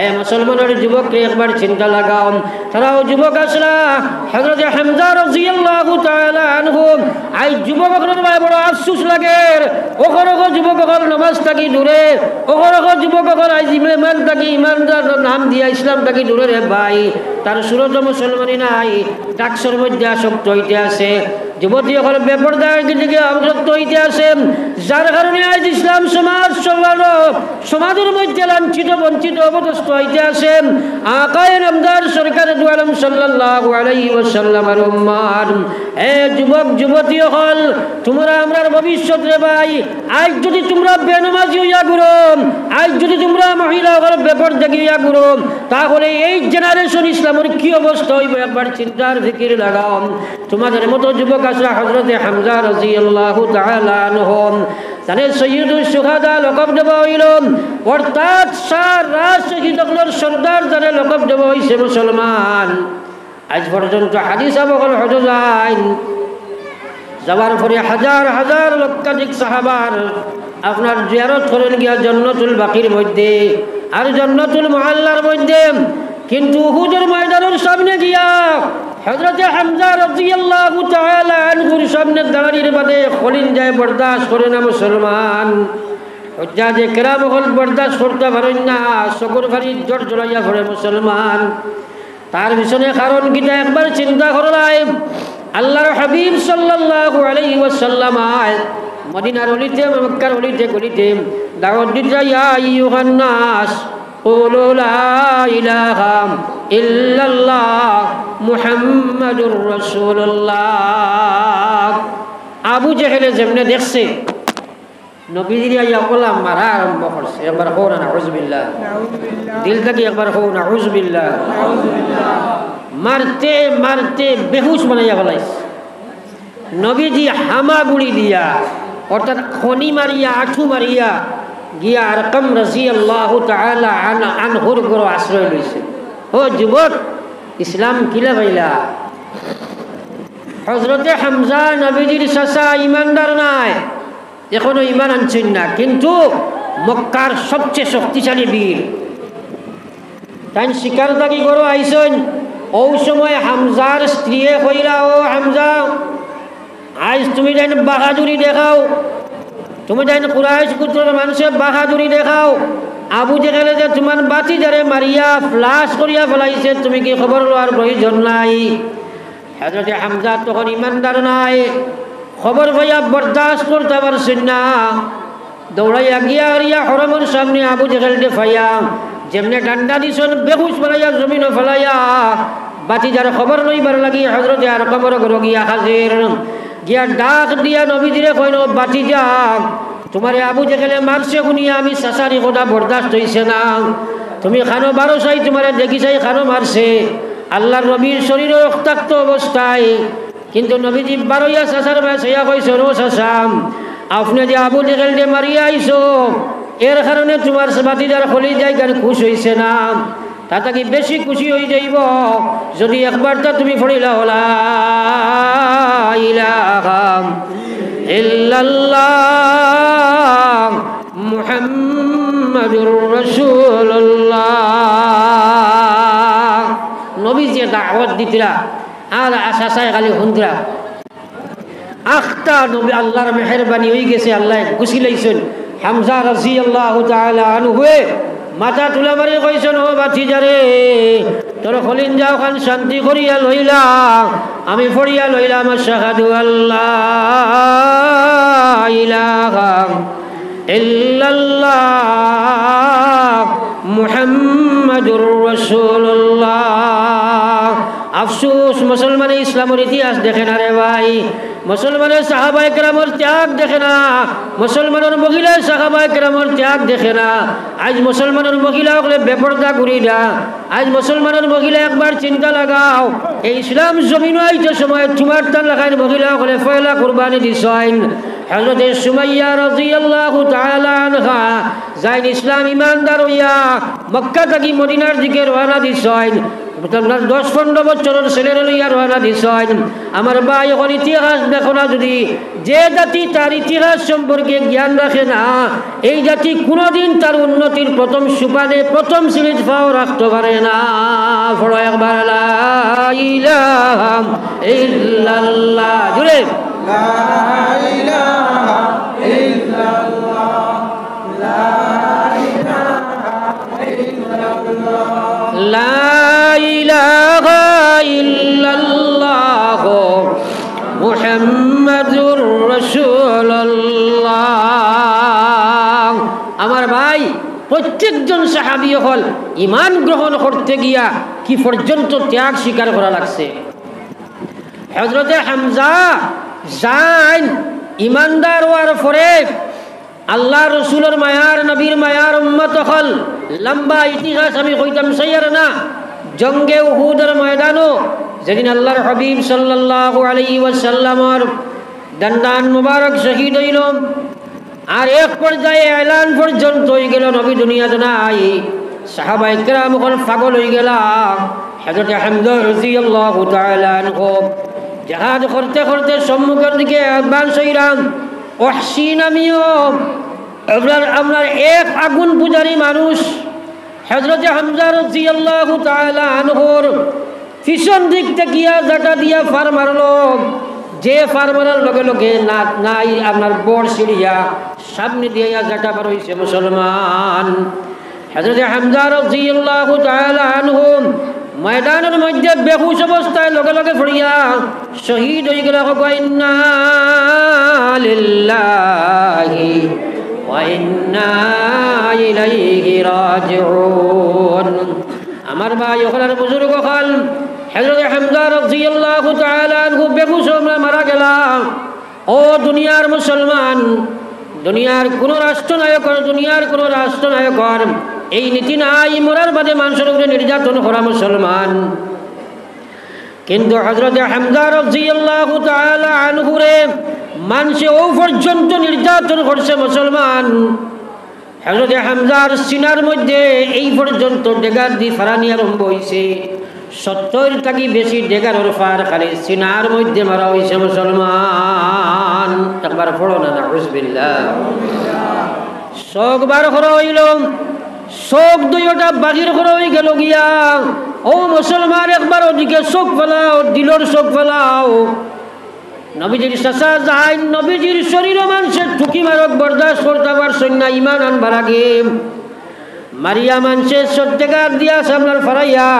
এ মুসলমানের যুবককে একবার চিন্তা লাগাও, তারাও যুবক আসলা হযরত হামজা রাদিয়াল্লাহু তাআলা আনহু। আই যুবকদের ভাই বড় আফসোস লাগে, ওখরখ যুবকর নামাজ থাকি দূরে, ওখরখ যুবকর আই ইমান থাকি ইমানদার নাম দিয়া ইসলাম থাকি দূরে রে ভাই। তার সুরত মুসলমানি নাই, ডাকসর মধ্যে আসক্ত হইতে আছে, যুবতী এখন বেপরদার দিকে আসক্ত হইতে আছে, যার কারণে আজ ইসলাম সমাজের মধ্যে লাঞ্ছিত বঞ্চিত অবদস্থ হইতে আছে। আকায়ে নামদার সরকার দু আলম সাল্লাল্লাহু আলাইহি ওয়াসাল্লামের উম্মত, এ যুবক যুবতী হল তোমরা আমরার ভবিষ্যৎ রে ভাই। আজ যদি তোমরা বেনামাজি হইয়া ঘুরো, আজ যদি তোমরা মহিলা হল বেপরদাগি হইয়া ঘুরো, তাহলে এই জেনারেশন ইসলামের কি অবস্থা হইবে একবার চিন্তার ফিকির লাগাও। তোমাদের মতো যুবক আসলে হযরত হামজা রাদিয়াল্লাহু তাআলা আনহু তানে সৈয়দুল শুহাদা লকব দেওয়া হইল, অর্থাৎ সারা শহীদগুলোর সর্দার যারা লকব দেওয়া হইছে মুসলমান। আজ পর্যন্ত হাদিস আবহল হজরাইন যাওয়ার পরে হাজার হাজার লক্ষাধিক সাহাবার আপনার জিয়ারত করেন গিয়া জান্নাতুল বাকির মধ্যে আর জান্নাতুল মুআল্লার মধ্যে, কিন্তু উহুদের ময়দানের সামনে গিয়া হযরত হামজা রাদিয়াল্লাহু তাআলা আনহুর সামনে দাঁড়ানোর বাদে খলিঞ্জায় বরদাস্ত করে না মুসলমান। হুজ্জাজে কেরাম হল বরদাস্ত করতে পারেন না, চকুর ফাড়ি জট জ্বলাইয়া পড়ে মুসলমান। তার পিছনে কারণ কিটা একবার চিন্তা করলাই। আল্লাহর হাবিব সাল্লাল্লাহু আলাইহি ওয়াসাল্লাম মদিনার অলিতে মক্কার অলিতে গলিতে দাওয়াত দিতে, ইয়া আইয়ুহান নাস কুলু লা ইলাহা ইল্লাল্লাহ মুহাম্মাদুর রাসূলুল্লাহ। আবু জেহেলে যেমনে দেখছে নবীজি ইয়া বলা মারা আরম্ভ করছে, একবার কও না নাউযুবিল্লাহ, দিল থেকে একবার কও নাউযুবিল্লাহ। মারতে মারতে বেহুশ বানাইয়া ফেলাইছে। নবীজি হামাগুড়ি দিয়া অর্থাৎ খনি মারিয়া আঠু মারিয়া গিয়া আরকাম রাদিয়াল্লাহু তাআলা আনহুর ঘর আশ্রয় লইছে। ও যুবক, ইসলাম কিলা ভাইলা? হযরতে হামজা নবীজির চাচা ইমানদার নাই, এখনো ইমান আনছেন না, কিন্তু মক্কার সবচেয়ে শক্তিশালী বীর। তাই শিকার থাকি গরু আইসন। ও সময় হামজার স্ত্রী কইলা, ও হামজা, আজ তুমি যেন বাহাদুরি দেখাও, তুমি যেন কুরাইশ গোত্রের মানুষের বাহাদুরি দেখাও। আবু জেহেলে যে তোমার বাতি যারে মারিয়া ফ্লাশ করিয়া ফেলাইছে, তুমি কি খবর লওয়ার প্রয়োজন নাই? হযরত হামজা তখন ইমানদার নাই, খবর পাইয়া বরদাস্ত করতে পারছেন না, দৌড়াইয়া গিয়া আরিয়া হরমের সামনে আবু জেহেলকে ফাইয়া যেমনে ডান্ডা দিছেন বেহুশ বানাইয়া জমিন ফেলাইয়া বাতি যার খবর লইবার লাগি হযরত আরকামের ঘর গিয়া হাজির। গিয়া ডাক দিয়া নবীজিরে কইল, বাতি যাক, তোমারে আবু জেহেলে মারছে শুনিয়া আমি চাচারি কথা বরদাস্ত হইছে না, তুমি খানো বারো চাই তোমারে দেখি চাই খানো মারছে। আল্লাহর নবীর শরীরে রক্তাক্ত অবস্থায়, কিন্তু নবীজি বারোইয়া চাচার ভাই সইয়া কইছে, ও চাচা, আপনি যে আবু জেহেলকে মারিয়া আইছো, এর কারণে তোমার বাতিদার খলি যাই গান খুশ হইছে না, তাতে কি বেশি খুশি হয়ে যাইব যদি একবার তা তুমি পড়িলা লা ইলাহা ইল্লাল্লাহ মুহাম্মাদুর রাসূলুল্লাহ। নবী যে দাওয়াত দিতরা আর আশায় খালি হুন্দরা আখতা নবী আল্লাহর মেহেরবানি হয়ে গেছে, আল্লাহ খুশি লাইছেন। হামজা রাদিয়াল্লাহু তাআলা আনহু মাথা তুলা মারি কইছেন, ও বাতিজারে, তোর খলিঞ্জা খান শান্তি করিয়া লইলা, আমি পড়িয়া লইলাম আশহাদু আল্লাহ ইলাহা ইল্লাল্লাহ মুহাম্মাদুর রাসূলুল্লাহ। আফসোস, মুসলমানের ইসলামের ইতিহাস দেখে না রে ভাই, মুসলমানের সাহাবায়ে কেরামের ত্যাগ দেখে না, মুসলমানের মহিলা সাহাবায়ে কেরামের ত্যাগ দেখে না। আজ মুসলমানের মহিলা হলে বেপরদা ঘুরি না। আজ মুসলমানের মহিলা একবার চিন্তা লাগাও, এই ইসলাম জমিন আইতে সময় তোমার টান লাগাই মহিলা হলে ফয়লা কুরবানি দিছেন। হযরত সুমাইয়া রাদিয়াল্লাহু তাআলা আনহা যাইন ইসলাম ইমানদার হইয়া মক্কা থেকে মদিনার দিকে রওনা দিছেন। 10-15 বছরের ছেলের লইয়া রওনা দিছেন। আমার ভাই এখন ইতিহাস দেখো না, যদি যে জাতি তার ইতিহাস সম্পর্কে জ্ঞান রাখে না, এই জাতি কোনোদিন তার উন্নতির প্রথম সোপানে প্রথম সিঁড়ির পাও রাখতে পারে না। পড়ো একবার লা ইলাহা ইল্লাল্লাহ জুড়ে লা ইলাহা ইল্লাল্লাহ লা ইলাহা ইল্লাল্লাহ লা ইলাহা ইল্লাল্লাহ মুহাম্মাদুর রাসূলুল্লাহ। আমার ভাই, প্রত্যেকজন সাহাবী হল ঈমান গ্রহণ করতে গিয়া কি পর্যন্ত ত্যাগ স্বীকার করা লাগছে। হযরতে হামজা যান ইমানদার হওয়ার পরে আল্লাহ রসুলের মায়ার নবীর মায়ার উম্মত হল। লম্বা ইতিহাস আমি কইতাম সাইয়ার না। জঙ্গে উহুদের ময়দানও যেদিন আল্লাহর হাবিব সাল্লাল্লাহু আলাইহি ওয়াসাল্লামর দন্দান মুবারক শহীদ হইল, আর এক পর্যায়ে এলান পর্যন্ত হয়ে গেল নবী দুনিয়াতে নাই। সাহাবায়ে কেরাম হল পাগল হয়ে গেল। হযরত হামজা রাদিয়াল্লাহু তাআলা আনহু জিহাদ করতে করতে সম্মুখের দিকে অ্যাডভান্স হইলাম। ওয়াহশী নামীয় আমরা এক আগুন পূজারী মানুষ হযরত হামজা রাদিয়াল্লাহু তাআলা আনহুর পিছন দিক থেকে জাটা দিয়া ফার মারলো। যে ফার মারার লগে লগে নাই আপনার বড় সিঁড়িয়া সামনে দিয়ে জাটা বার হইছে মুসলমান। হযরত হামজা রাদিয়াল্লাহু তাআলা আনহু ময়দানের মধ্যে বেহুশ অবস্থায় লগে লগে পড়িয়া শহীদ হয়ে গেল। ইন্না লিল্লাহি ওয়া ইন্না ইলাইহি রাজিউন। আমার ভাই ওখানের বুজুর্গ হল হযরত হামজা রাদিয়াল্লাহু তাআলা আনহু বেহুশ হয়ে মারা গেল। ও দুনিয়ার মুসলমান, দুনিয়ার কোন রাষ্ট্রনায়কর এই নীতি নাই মরার বাদে মানুষের উপরে নির্যাতন করা মুসলমান। কিন্তু হযরত হামজা রাদিয়াল্লাহু তাআলা আনহু রে মানুষে ও পর্যন্ত নির্যাতন করছে মুসলমান। হযরত হামজার সিনার মধ্যে এই পর্যন্ত ডেগার দি ফারানি আরম্ভ হইছে। 70 থেকে বেশি ডেগারের ফার খালি সিনার মধ্যে মারা হইছে মুসলমান। একবার পড়ো না নাউযুবিল্লাহ। শোক বার করা হইল, শোক দুইটা বাগির করা হয়ে গেল গিয়া। ও মুসলমান, একবার ওদিকে শোক ফেলাও, দিলর শোক ফেলাও। নবীজির চাচা যায়, নবীজির শরীর মানুষের ঠুকি মারক বরদাস্ত করতে পারছেন না ইমান আনবার আগে। মারিয়া মানুষের সত্যিকার দিয়া সামলার ফরাইয়া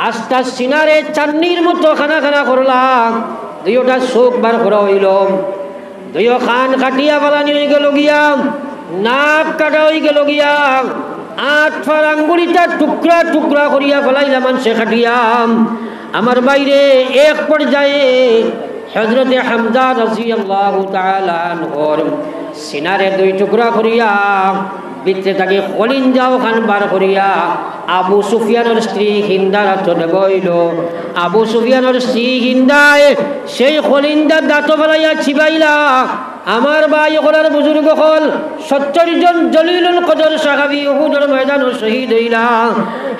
আস্তা সিনারে চান্নির মতো খানা খানা করলাম। দুইটা শোক বার করা হইল, দুইও খান কাটিয়া ফেলানি হয়ে গেল গিয়া, নাক কাটা হয়ে গেল গিয়া, 8 ফার আঙ্গুলিটা টুকরা টুকরা করিয়া ফেলাইলাম মানুষে কাটিয়াম। আমার বাইরে এক পর্যায়ে হযরতে হামজা রাদিয়াল্লাহু তাআলা আনহুর সিনারে 2 টুকরা করিয়া ভিতরে তাকে কলিঞ্জাও খান বার করিয়া আবু সুফিয়ানের স্ত্রী হিন্দার হাতে বইল। আবু সুফিয়ানের স্ত্রী হিন্দায় সেই কলিঞ্জা দাঁত ফেলাইয়া ছিবাইলা। আমার ভাই ওখানের বুজুর্গ হল 70 জন জলিলুল কদর সাহাবী উহুদের ময়দানে শহীদ হইলা।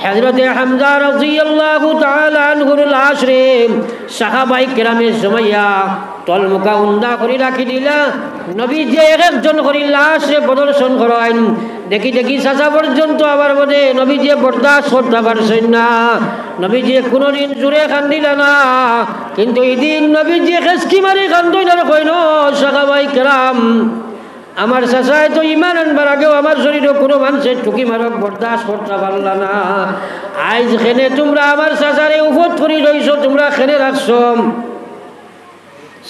হযরতে হামজা রাদিয়াল্লাহু তাআলা আনহুর লাশ রে সাহাবায়ে কেরামে জমাইয়া তলমুকা উন্দা করে রাখি দিলা। নবী যে একজন করে লাশ রে প্রদর্শন করেন, দেখি দেখি চাচা পর্যন্ত আবার বোধে নবী যে বরদাস্ত করতে পারছেন না। নবী যে কোনোদিন জোরে কান্দিল না, কিন্তু এই দিন নবী যে খেসকি মারি কান্দইল আর কইল, সাহাবায়ে কেরাম আমার চাচায় তো ইমান আনবার আগেও আমার শরীরে কোনো মানুষের ঠুকি মারক বরদাস্ত করতে পারল না। আজ খেনে তোমরা আমার চাচারে উপর করে রইছো, তোমরা খেনে রাখছো।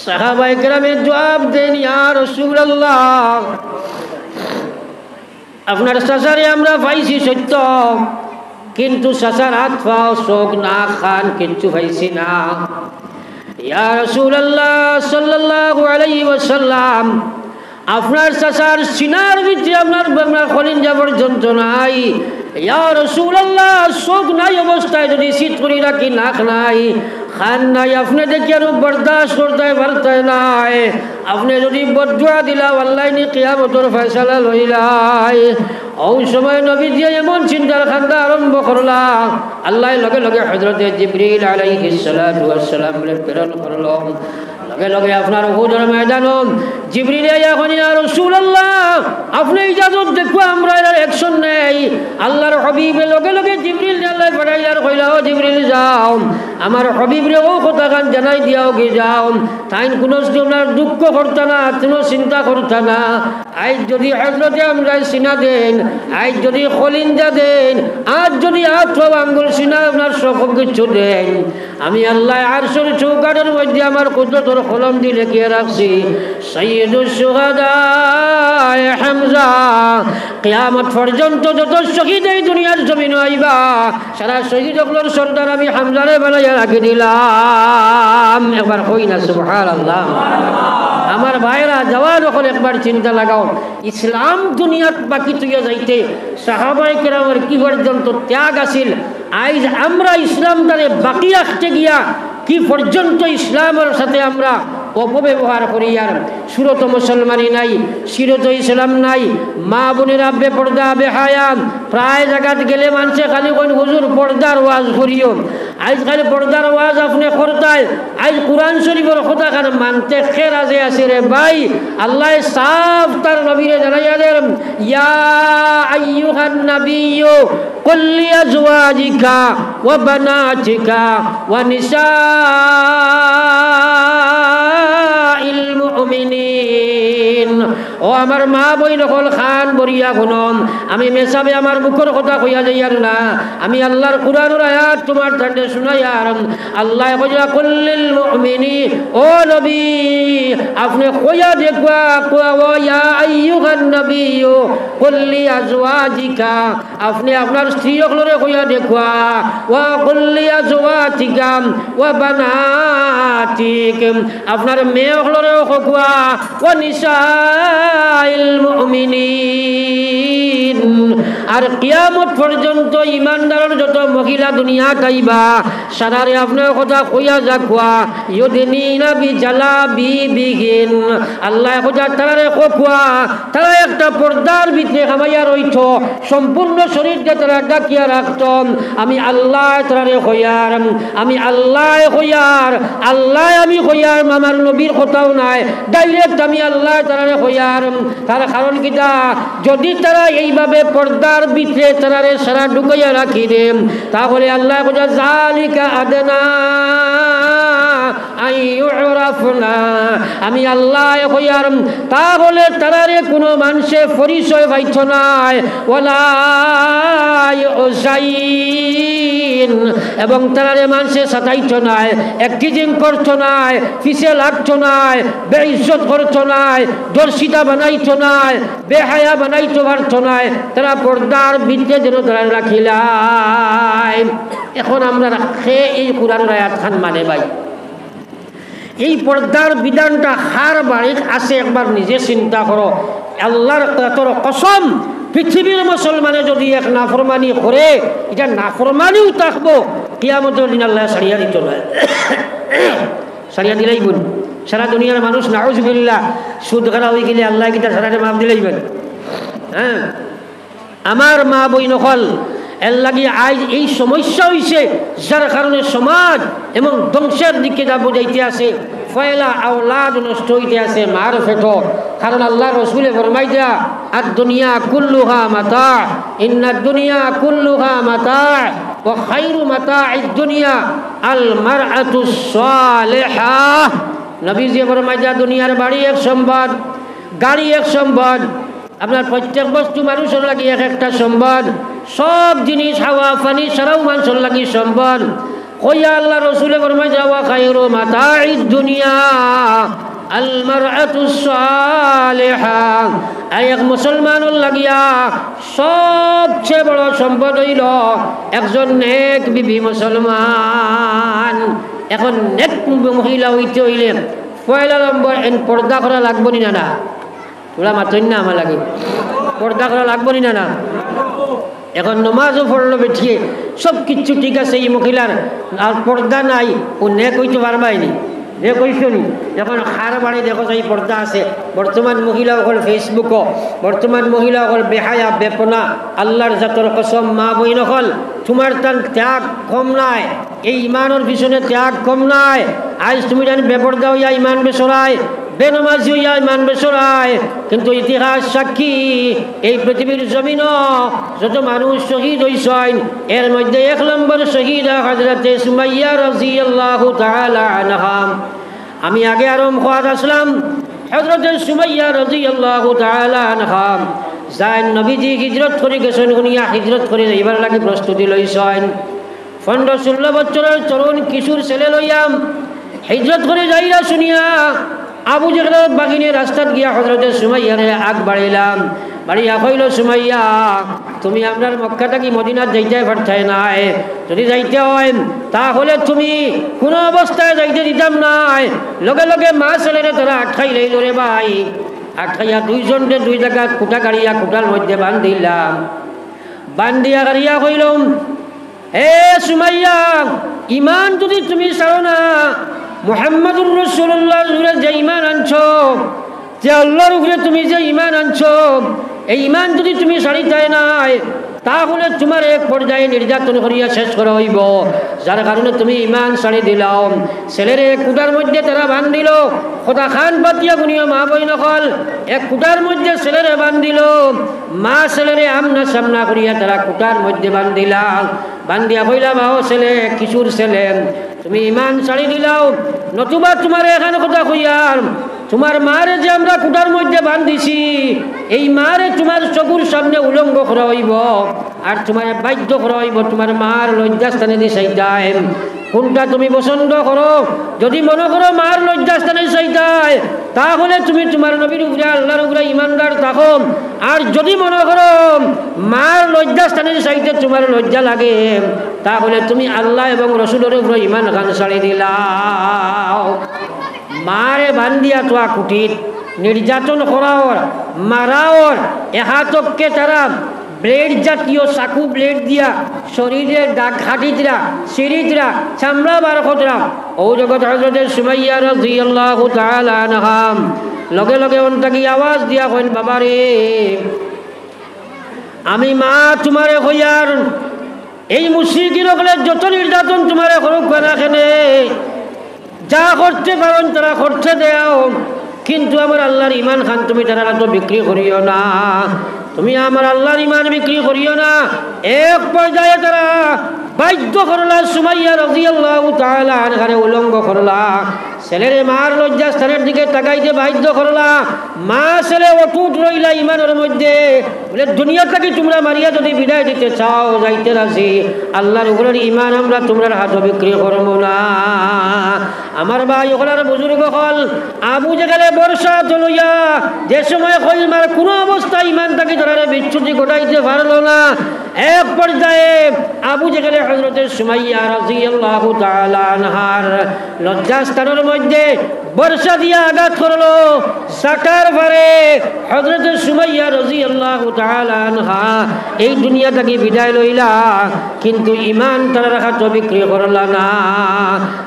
সাহাবায়ে কেরামে জবাব দেন, ইয়া রাসূলুল্লাহ, আপনার চাচারে আমরা পাইছি সত্য, কিন্তু চাচার হাত পাও চোখ না খান কিচ্ছু পাইছি না। ইয়া রাসূলুল্লাহ সাল্লাল্লাহু আলাইহি ওয়াসাল্লাম, আপনার চাচার সিনার ভিতরে আপনার কলিঞ্জা পর্যন্ত নাই। ইয়া রাসূলুল্লাহ, চোখ নাই অবস্থায় যদি শীত করে রাখি নাক নাই, খান নাই আপনি দেখি আর বরদাস্ত করতে পারতে নাই আপনি যদি বদুয়া দিলা আল্লাহ নি কিয়ামতের ফয়সালা লইলাই ওই সময় নবী দিয়ে এমন চিন্তার খান্দা আরম্ভ করলা আল্লাহ লগে লগে হযরতে জিবরিল আলাইহিস সালাতু ওয়াস সালাম প্রেরণ করলো লগে লগে আপনার উহুদের ময়দানে জিবরিল এখন ইয়া রাসূলুল্লাহ আপনি ইজাজত দেখো আমরা এর অ্যাকশন নেই আল্লাহর হাবিবের লগে লগে জিবরিল আল্লাহ পাঠাইলার কইলা ও জিবরিল যাও আমার হাবিবরে ও কথা গান জানাই দিয়াও গে যাও তাই কোনো আপনার দুঃখ করতে না কোনো চিন্তা করতে না আজ যদি হযরতে আমরা সিনা দেন আজ যদি খলিঞ্জা দেন আজ যদি আঠব আঙ্গুল সিনা আপনার সব কিছু দেন আমি আল্লাহ আরশের চৌকাঠের মধ্যে আমার কুদরতের কলম দিয়ে লিখে রাখছি সাইয়্যিদুশ শুহাদা হামজা কিয়ামত পর্যন্ত যত শহীদ এই দুনিয়ার জমিনে আইবা সারা শহীদগুলোর সর্দার আমি হামজারে বানাইয়া রাখি দিলাম একবার কই না সুবহানাল্লাহ আমার ভাইরা জওয়ান হল একবার চিন্তা লাগাও ইসলাম দুনিয়াত বাকি তুইয়া যাইতে সাহাবায়ে কেরামের কি পর্যন্ত ত্যাগ আছিল আজ আমরা ইসলামটারে বাকি রাখতে গিয়া কি পর্যন্ত ইসলামের সাথে আমরা অপব্যবহার করি আর সুরত মুসলমানি নাই সিরত ইসলাম নাই মা বোনেরা বেপর্দা বেহায়া প্রায় জায়গাত গেলে মানুষে খালি কোন হুজুর পর্দার ওয়াজ করিও আজ খালি পর্দার ওয়াজ আপনি করতাই আজ কুরআন শরীফের কথা কার মানতে খেরাজে আছে রে ভাই আল্লাহ সাফ তার নবীরে জানাইয়া দেন ইয়া আইয়ুহান নাবিয়্যু কুল লিআজওয়াজিকা ওয়া বানাতিকা ওয়া নিসাইল মুমিনিন ও আমার মা বইন হল খান বরিয়া গুনম আমি মেসাবে আমার মুখের কথা কইয়া যাইয়ার না আমি আল্লাহর কুরআনের আয়াত তোমার ঠান্ডে শুনাইয়ার আল্লাহ কইয়া কুল্লিল মুমিনিন ও নবী আপনি কইয়া দেখবা ও ইয়া আইয়ুহান নাবিয়্যু কুল লিআজওয়াজিকা আপনি আপনার স্ত্রীগুলোরে কইয়া দেখবা ওয়া কুল লিআজওয়াতিকা ওয়া বানাতিক আপনার মেয়েগুলোরেও কইবা ওয়া নিসাইল মুমিনিন আর কিয়ামত পর্যন্ত ইমানদারের যত মহিলা দুনিয়া আইবা সারারে আপনার কথা কইয়া যাকবা ইউদিনিনা বিজালাবিবিহিন আল্লাহ কইয়া তারারে কইবা তারা একটা পর্দার ভিতরে হামাইয়া রইত সম্পূর্ণ শরীরকে তারা ডাকিয়া রাখত আমি আল্লাহ তারারে কইয়ার আমি আল্লাহ কইয়ার আল্লাহ আমি কইয়ার আমার নবীর কথাও নাই ডাইরেক্ট আমি আল্লাহ তারারে কইয়ার তার কারণ কিটা যদি তারা এইভাবে পর্দার ভিতরে তারারে সারা ঢুকাইয়া রাখি দে তাহলে আল্লাহ কইয়া জালিকা আদনা আইয়ুরাফনা আমি আল্লাহ কইয়ার তাহলে তারারে কোনো মানুষে পরিচয় পাইত নাই ওয়ালা ইউজাইন এবং তারারে মানুষে সাতাইত নাই একটিজিং করত নাই পিছে লাগত নাই বেইজ্জত করত নাই দর্শিতা বানাইত নাই বেহায়া বানাইত পারত নাই তারা পর্দার ভিতরে যেন তারা রাখিলাই এখন আমরা রাখে এই কুরআনের আয়াত খান মানে ভাই এই পর্দার বিধানটা হার বাড়ির আছে একবার নিজে চিন্তা করো আল্লাহর তোর কসম পৃথিবীর মুসলমানে যদি এক নাফরমানি করে এটা নাফরমানিও থাকবো কিয়ামতের দিন আল্লাহ সারিয়া দিত না সারিয়া দিলেই বোন সারা দুনিয়ার মানুষ নাউজুবিল্লাহ সুদ খারা হয়ে গেলে আল্লাহ কিটা সারাটা মাফ দিলেইবেন হ্যাঁ আমার মা বই নকল এর লাগি আজ এই সমস্যা হয়েছে যার কারণে সমাজ এবং ধ্বংসের দিকে যা বোঝাইতে আছে ফয়লা আওলাদ নষ্ট হইতে আছে মার ফেট কারণ আল্লাহ রসুলে ফরমাই দেয়া আর দুনিয়া কুল্লুহা মাতা ইন্না দুনিয়া কুল্লুহা মাতা ও খাইরু মাতা দুনিয়া আল মারআতু সালিহা নবীজি ফরমাই দেয়া দুনিয়ার বাড়ি এক সম্পদ গাড়ি এক সম্পদ আপনার প্রত্যেক বস্তু মানুষের লাগি এক একটা সম্পদ সব জিনিস হাওয়া পানি সারাও মানুষের লাগি সম্পদ কইয়া আল্লাহ রসুলে ফরমাই যাওয়া খায়রু মাতাঈদ দুনিয়া আল মারআতু সালিহা এক মুসলমানের লাগিয়া সবচেয়ে বড় সম্পদ হইল একজন নেক বিবি মুসলমান এখন নেক মহিলা হইতে হইলে পয়লা নম্বর পর্দা করা লাগবো না না ওরা মাতই না আমার লাগে পর্দা করা লাগবো না না এখন নমাজও পড়লো বেঠিয়ে, সব কিছু ঠিক আছে, এই মহিলার আর পর্দা নাই, ও নেক হইতে পারবাইনি, নেক হইছ নি? এখন খার বাড়ি দেখো এই পর্দা আছে। বর্তমান মহিলা হল ফেসবুকও, বর্তমান মহিলা হল বেহায়া বেপনা। আল্লাহর জাতর কসম মা বইন হল, তোমার তার ত্যাগ কম নাই, এই ইমানের পিছনে ত্যাগ কম নাই। আজ তুমি জানি বেপর্দা হইয়া ইমান বেসরায়, বেনমাজি হইয়া ইমান বেসরায়, কিন্তু ইতিহাস সাক্ষী এই পৃথিবীর জমিন যত মানুষ শহীদ হইছেন এর মধ্যে 1 নম্বর শহীদ হযরতে সুমাইয়া রাদিয়াল্লাহু তাআলা আনহা। আমি আগে আরম খোয়াদ আসলাম হযরতে সুমাইয়া রাদিয়াল্লাহু তাআলা আনহা যাই নবীজি হিজরত করে গেছেন, উনিয়া হিজরত করে যাইবার লাগি প্রস্তুতি লইছেন। 15-16 বছরের তরুণ কিশোর ছেলে লইয়াম হিজরত করে যাইরা শুনিয়া আবু জেহেল বাগিনে রাস্তাত গিয়া হযরতে সুমাইয়ারে আগ বাড়াইলাম। বাড়িয়া কইল, সুমাইয়া তুমি আপনার মক্কা থেকে মদিনাত যাইতে পারতাই নাই, যদি যাইতে হয় তাহলে তুমি কোনো অবস্থায় যাইতে দিতাম নাই। লগে লগে মা ছেলেরে তারা আটকাই লইল রে ভাই, আটকাইয়া 2 জনকে 2 জায়গা খুঁটা গাড়িয়া খুঁটার মধ্যে বান্ধিলাম। বান্ধিয়া গাড়িয়া কইলাম, হে সুমাইয়া ইমান যদি তুমি ছাড়ো না, মুহাম্মাদুর রাসূলুল্লাহ যে ইমান আনছো, যে আল্লাহর উপরে তুমি যে ইমান আনছো, এই ইমান যদি তুমি ছাড়িতে নাই তাহলে তোমার এক পর্যায়ে নির্যাতন করিয়া শেষ করা হইব। যার কারণে তুমি ইমান ছাড়ি দিলাও। ছেলের এক কুটার মধ্যে তারা বান্ধিল, কথা খান পাতিয়া গুনিয়া মা বই নকল, এক কুটার মধ্যে ছেলেরে বান্ধিল। মা ছেলেরে আমনা সামনা করিয়া তারা কুটার মধ্যে বান্ধিলা। বান্ধিয়া কইলা, বাও ছেলে, কিশোর ছেলে, তুমি ইমান ছাড়ি দিলাও, নতুবা তোমার এখানে কথা কইয়ার তোমার মারে যে আমরা কুটার মধ্যে বান্ধিছি, এই মারে তোমার চকুর সামনে উলঙ্গ করা হইব আর তোমার বাধ্য করা হইব তোমার মার লজ্জাস্থানে দিশাইতায়। কোনটা তুমি পছন্দ করো? যদি মনে করো মার লজ্জাস্থানে চাইতায় তাহলে তুমি তোমার নবীর উপরে আল্লাহর উপরে ইমানদার থাকো, আর যদি মনে করো মার লজ্জাস্থানে চাইতে তোমার লজ্জা লাগে তাহলে তুমি আল্লাহ এবং রসুলের উপরে ইমান খান ছাড়ি দিলাও। মারে বান্ধিয়া তোয়া কুটির নির্যাতন করাওর মারাওর, এহাতককে তারা ব্লেড জাতীয় চাকু ব্লেড দিয়া শরীরের দাগ হাঁটিতরা সিঁড়িতরা চামড়া বার খতরা। ও জগৎ হযরতে সুমাইয়া রাদিয়াল্লাহু তাআলা আনহা লগে লগে অন্তাকি আওয়াজ দিয়া কইন, বাবা রে, আমি মা তোমারে হইয়ার এই মুশরিকিন হলে যত নির্যাতন তোমারে করুক না কেনে, যা করতে পারেন তারা করতে দেও, কিন্তু আমার আল্লাহর ইমান খান তুমি তারা তো বিক্রি করিও না, তুমি আমার আল্লাহর ইমান বিক্রি করিও না। এক পর্যায়ে তারা বাধ্য করলা সুমাইয়া রাদিয়াল্লাহু তাআলা আনহারে উলঙ্গ করলা, ছেলেরে মার লজ্জাস্থানের দিকে তাকাইতে বাধ্য করলা। মা ছেলে অটুট রইলা ইমানের মধ্যে, বলে দুনিয়া থেকে তোমরা মারিয়া যদি বিদায় দিতে চাও যাইতে রাজি, আল্লাহর উপরের ইমান আমরা তোমরা হাত বিক্রি করবো না। আমার ভাই ওখানে বুজুর্গ হল আবু জেহেল বর্ষা লইয়া যে সময় হইমার কোনো অবস্থায় ইমান তাকে ধরারে বিচ্ছুতি ঘটাইতে পারল না। এক পর্যায়ে আবু জেহেল হযরতে সুমাইয়া রাদিয়াল্লাহু তাআলা আনহার লজ্জাস্থানের মধ্যে বর্ষা দিয়া আঘাত করলো। সাকার পরে হযরতে সুমাইয়া রাদিয়াল্লাহু তাআলা আনহা এই দুনিয়া থেকে বিদায় লইলা, কিন্তু ইমান তারা রাখা তো বিক্রি করলা না।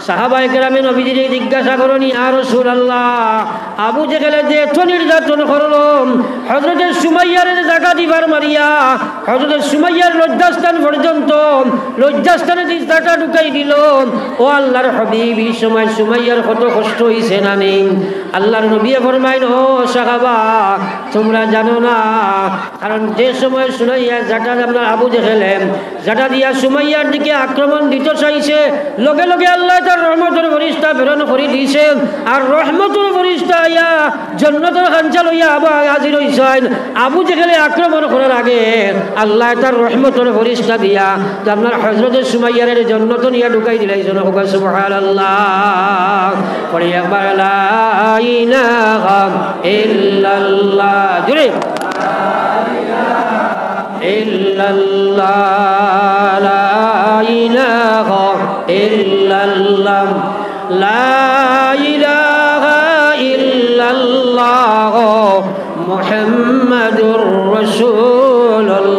সাহাবায়ে কেরামে নবীজি জিজ্ঞাসা করনি, ইয়া রাসূলুল্লাহ, আবু জেহেল যে এত নির্যাতন করলো, হযরতে সুমাইয়ার জায়গা দিবার মারিয়া হযরতে সুমাইয়ার লজ্জাস্থান পর্যন্ত লজ্জাস্থানে দিশাটা ঢুকাই দিল। ও আল্লাহর হাবিব, এই সময় সুমাইয়ার কত কষ্ট হইছে না নেই? আল্লাহর নবী ফরমাইন, ও সাহাবা তোমরা জানো না, কারণ যে সময় সুমাইয়া জাটা আপনার আবু জেহেল জাটা দিয়া সুমাইয়ার দিকে আক্রমণ দিতে চাইছে, লগে লগে আল্লাহ তার রহমতের ফেরেশতা প্রেরণ করে দিয়েছে, আর রহমতের ফেরেশতা আইয়া জান্নাতের খাঞ্চা লইয়া আবার হাজির হইছেন। আবু জেহেল আক্রমণ করার আগে আল্লাহ তার রহমতের ফেরেশতা দিয়া আপনার হযরতে সুমাইয়ার জান্নাত নিয়ে ঢুকাই দিলাইছেন। সুবহানাল্লাহ, পড়ি একবার লা ইলাহা ইল্লাল্লাহ, জুড়ে ইল্লাল্লাহ, লা ইলাহা ইল্লাল্লাহ, লা ইলাহা ইল্লাল্লাহ মুহাম্মাদুর রাসূলুল্লাহ।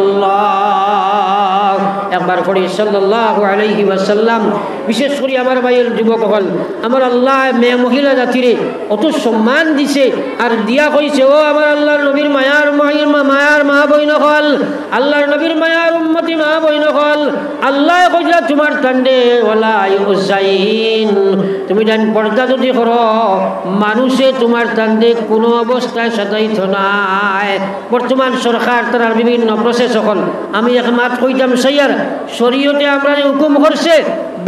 ইস্তেগফার করি সাল্লাল্লাহু আলাইহি ওয়াসাল্লাম। বিশেষ করে আমার ভাইয়ের যুবক হল, আমার আল্লাহ মেয়ে মহিলা জাতিরে অত সম্মান দিছে আর দিয়া কইছে, ও আমার আল্লাহর নবীর মায়ার মা বইন হল, আল্লাহর নবীর মায়ার উম্মতি মা বইন হল, আল্লাহ কইলা তোমার তান্ডে ওয়ালা ইউজাইন, তুমি ডান পর্দা যদি করো মানুষে তোমার তান্ডে কোনো অবস্থায় সাজাইত নাই। বর্তমান সরকার তার বিভিন্ন প্রসেস হল, আমি একমাত্র কইতাম সাইয়ার শরীয়তে আমরা হুকুম করছে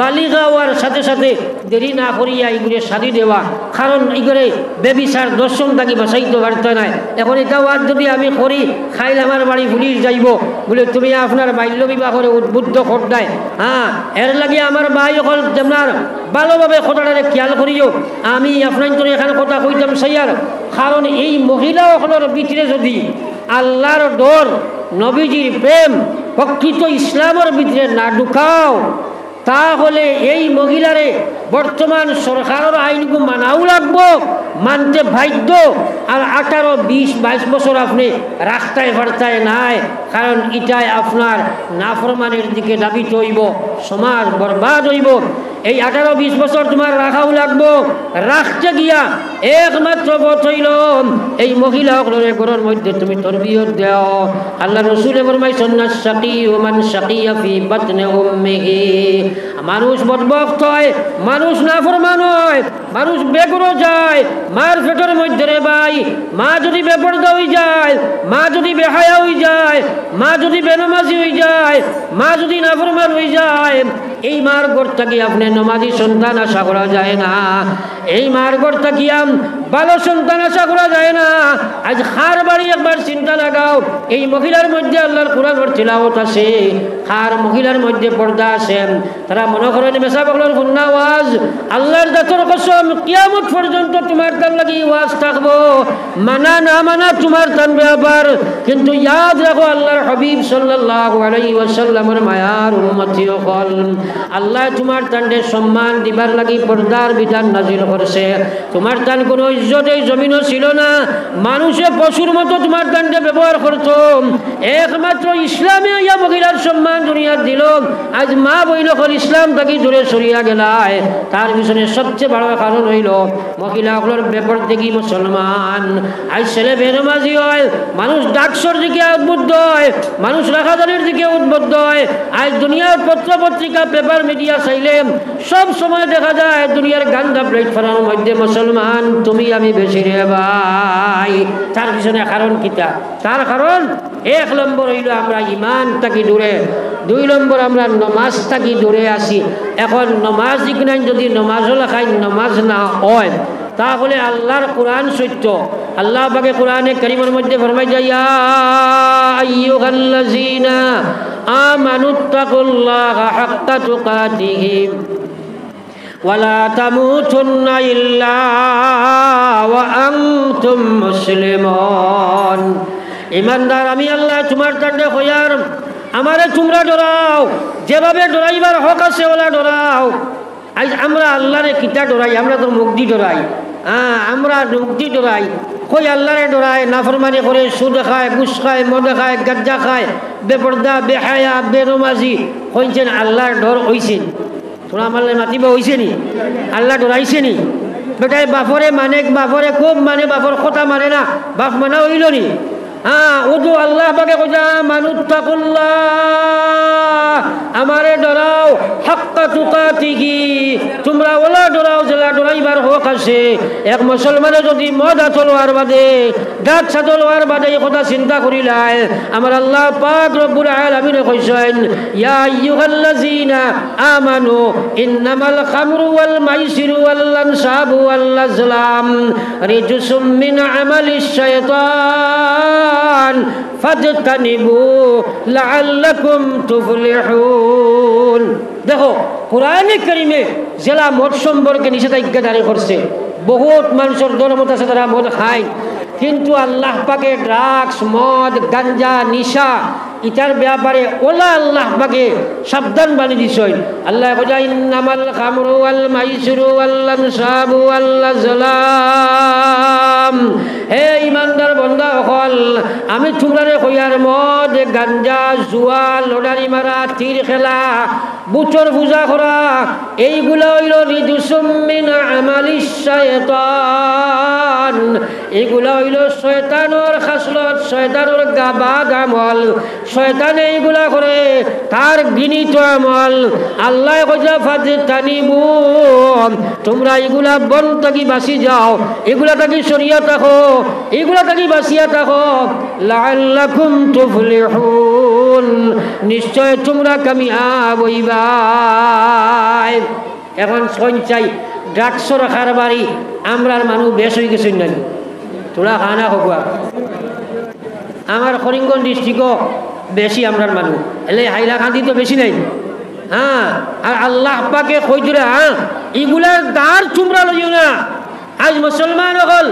বালিগা হওয়ার সাথে সাথে দেরি না করিয়া এইগুলো শাদি দেওয়া, কারণ এইগুলো বেবিচার দর্শন থাকি বাঁচাইতে পারতে নাই। এখন এটা ওয়াজ যদি আমি করি খাইলে আমার বাড়ি পুলিশ যাইব বলে তুমি আপনার বাল্য বিবাহ করে উদ্বুদ্ধ করতায়। হ্যাঁ, এর লাগে আমার ভাই হল আপনার ভালোভাবে কথাটারে খেয়াল করিও। আমি আপনার তো এখানে কথা কইতাম সাইয়ার, কারণ এই মহিলা সকলের ভিতরে যদি আল্লাহর ডর নবীজির প্রেম প্রকৃত ইসলামের ভিতরে না ঢুকাও, তাহলে এই মহিলারে বর্তমান সরকারের আইনকে মানাও লাগবো, মানতে বাধ্য। আর 18, 20, 22 বছর আপনি রাস্তায় ফার্তায় নাই, কারণ এটাই আপনার নাফরমানের দিকে দাবিত হইব, সমাজ বরবাদ হইব। এই 18, 20 বছর তোমার রাখাও লাগবো। রাখতে গিয়া একমাত্র পথ হইল এই মহিলা সকলের ঘরের মধ্যে তুমি তরবিয়ত দাও। আল্লাহ রসুলে ফরমাইছেন না শাকি ওমান শাকিয়া ফি বাতনি উম্মিহি, মানুষ বদবক্ত হয়, মানুষ নাফরমান হয়, মানুষ বেগুরো যায় মার পেটের মধ্যে রে ভাই। মা যদি বেপরদা হয়ে যায়, মা যদি বেহায়া হয়ে যায়, মা যদি বেনমাজি হয়ে যায়, মা যদি নাফরমান হয়ে যায়, এই মার ঘর থেকে আপনি নমাজি সন্তান আশা করা যায় না। এই মার ঘর থেকে ভালো সন্তান আশা করা যায় না। আজ খার বাড়ি একবার চিন্তা লাগাও, এই মহিলার মধ্যে আল্লাহর কোরআনের তিলাওয়াত আছে, খার মহিলার মধ্যে পর্দা আছে। তারা মনে করেন মেসা বকলার গুন্না ওয়াজ, আল্লাহর জাতের কসম কিয়ামত পর্যন্ত তোমার তার লাগি ওয়াজ থাকবো, মানা না মানা তোমার তার ব্যাপার। কিন্তু ইয়াদ রাখো আল্লাহর হাবিব সাল্লাল্লাহু আলাইহি ওয়াসাল্লামের মায়ার উম্মতি হল, আল্লাহ তোমার তান্ডে সম্মান দিবার লাগি পর্দার বিধান নাজিল করছে। তোমার তান কোনো ইজ্জত এই জমিনও ছিল না, মানুষে পশুর মতো তোমার তান্ডে ব্যবহার করত। একমাত্র ইসলামে ইয়া মহিলার সম্মান দুনিয়ার দিল। আজ মা বইল হল ইসলাম তাকে দূরে সরিয়া গেলায়, তার পিছনে সবচেয়ে বড় কারণ হইল মহিলাগুলোর ব্যাপার দেখি মুসলমান। আজ ছেলে বেনমাজি হয়, মানুষ ডাকসর দিকে উদ্বুদ্ধ হয়, মানুষ রাখাদারির দিকে উদ্বুদ্ধ হয়। আজ দুনিয়ার পত্র পত্রিকা পেপার মিডিয়া চাইলে সব সময় দেখা যায় দুনিয়ার গান্দা প্লেটফর্মের মধ্যে মুসলমান তুমি আমি বেশি রে ভাই। তার পিছনে কারণ কিতা? তার কারণ 1 নম্বর হইল আমরা ইমান থাকি দূরে, 2 নম্বর আমরা নমাজ থাকি দূরে আসি। এখন নমাজ ইকনাই যদি নমাজ লেখাই নমাজ না হয়, তাহলে আল্লাহর কোরআন সত্য। আল্লাহ পাকে কোরআনে কারীমের মধ্যে ফরমাই যায়, ইয়া আইয়ুহাল্লাযীনা আমানুত্তাকুল্লাহা হাক্কা তুকাতিহি ওয়ালা তামুতুন্না ইল্লা ওয়া আনতুম মুসলিমুন। ইমানদার আমি আল্লাহ তোমার তান্ডে হইয়ার আমারে তোমরা ডরাও, যেভাবে ডরাইবার হক আছে ওলা ডরাও। আজ আমরা আল্লাহরে কিতা ডরাই? আমরা তো মুক্তি ডরাই। আমরা মুক্তি ডরাই, কই আল্লাহরে ডরাই, নাফরমানি করে, সুদ খায়, ঘুষ খায়, মদ খায়, গাজ্জা খায়, বেপর্দা, বেহায়া, বেনমাজি। কইছেন আল্লাহর ডর হইছেন? তোরা আমার মাতিব হইছে নি? আল্লাহ ডরাইছে নি? বেটায় বাপরে মানে, বাপরে খুব মানে, বাপর কথা মানে না, বাপ মানা হইল নি? উদু আল্লাহ পাকে কইছা মানুত্তাকুল্লাহ, আমারে ডরাও, হাক্কা তুকাতিহি, তোমরা ওলা ডরাও যেলা ডরাইবার হক আছে। এক মুসলমানে যদি মদ হাতলোয়ার বাদে, দাঁত ছাতলোয়ার বাদে এই কথা চিন্তা করিলাই, আমার আল্লাহ পাক রব্বুল আলামিন কইছেন, ইয়া আইয়ুহাল্লাযীনা আমানু ইন্নামাল খামরু ওয়াল মাইসিরু ওয়াল আনসাবু ওয়াল আজলাম রিজসুম মিন আমালিশ শাইতান ফাজতানিবু লাআল্লাকুম তুফলিহুন। দেখো কোরআনে কারিমে জেলা মদ সম্পর্কে নিষেধাজ্ঞা জারি করছে। বহুত মানুষের দলমত আছে তারা মদ খায়, কিন্তু আল্লাহ পাকে ড্রাগস, মদ, গাঞ্জা, নিশা ইটার ব্যাপারে ওলা আল্লাহ পাকে সাবধান বানিয়ে দিছেন। আল্লাহ কইয়া ইন্নামাল খামরু ওয়াল মাইসিরু ওয়াল আনসাবু ওয়াল আজলাম, হে ইমানদার বান্দা হল, আমি তোমরারে কইয়ার মদ, গাঞ্জা, জুয়া, লটারি মারা, তীর খেলা, বুচর পূজা করা, এইগুলা হইল রিজুসুম মিন আমালিশ শায়তান, এগুলা হইল শয়তানের খাসলত, শয়তানের গাবাদ আমল, শয়তান এইগুলা করে, তার ঘৃণিত আমল। আল্লাহ কইয়া ফাজতানিবু, তোমরা এগুলা বন থাকি বাঁচি যাও, এগুলা থাকি সরিয়া থাকো, এগুলা থাকি বাঁচিয়া থাকো, লাআল্লাকুম তুফলিহুন, নিশ্চয় তোমরা কামিয়াব হইবা। এখন সঞ্চাই ড্রাগসর কারবারি আমরার মানুষ বেশ হয়ে গেছেন না, তোরা খানা হকুয়া আমার করিমগঞ্জ ডিস্ট্রিক্টও বেশি আমরার মানুষ, এলে হাইলাকান্দি তো বেশি নাই। হ্যাঁ, আর আল্লাহ পাকে কইরা এগুলার দাঁড় তোমরা লইও না। আজ মুসলমান হল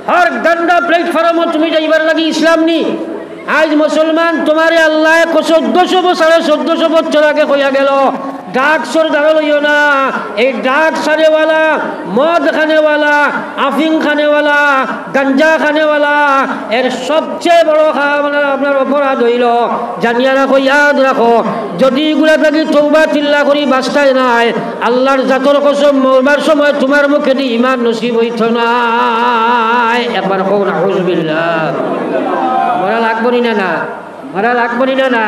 হর গন্ডা প্ল্যাটফর্ম তুমি যাইবার লাগি ইসলাম নি। আজ মুসলমান তোমারে আল্লাহ 1400 বছর 1400 বছর আগে কইয়া গেল ড্রাগসর দ্বারা লইও না। এই ড্রাগস খানেওয়ালা, মদ খানেওয়ালা, আফিং খানেওয়ালা, গাঞ্জা খানেওয়ালা এর সবচেয়ে বড় আপনার অপরাধ হইল, জানিয়া রাখো, ইয়াদ রাখো, যদি এগুলা থাকি তওবা চিল্লা করি বাঁচতাই নাই, আল্লাহর জাতর কসম মরবার সময় তোমার মুখে দিয়ে ইমান নসিব হইত নাই। একবার কও নাউযুবিল্লাহ। মরা লাগবনি না, না মরা লাগবনি না, না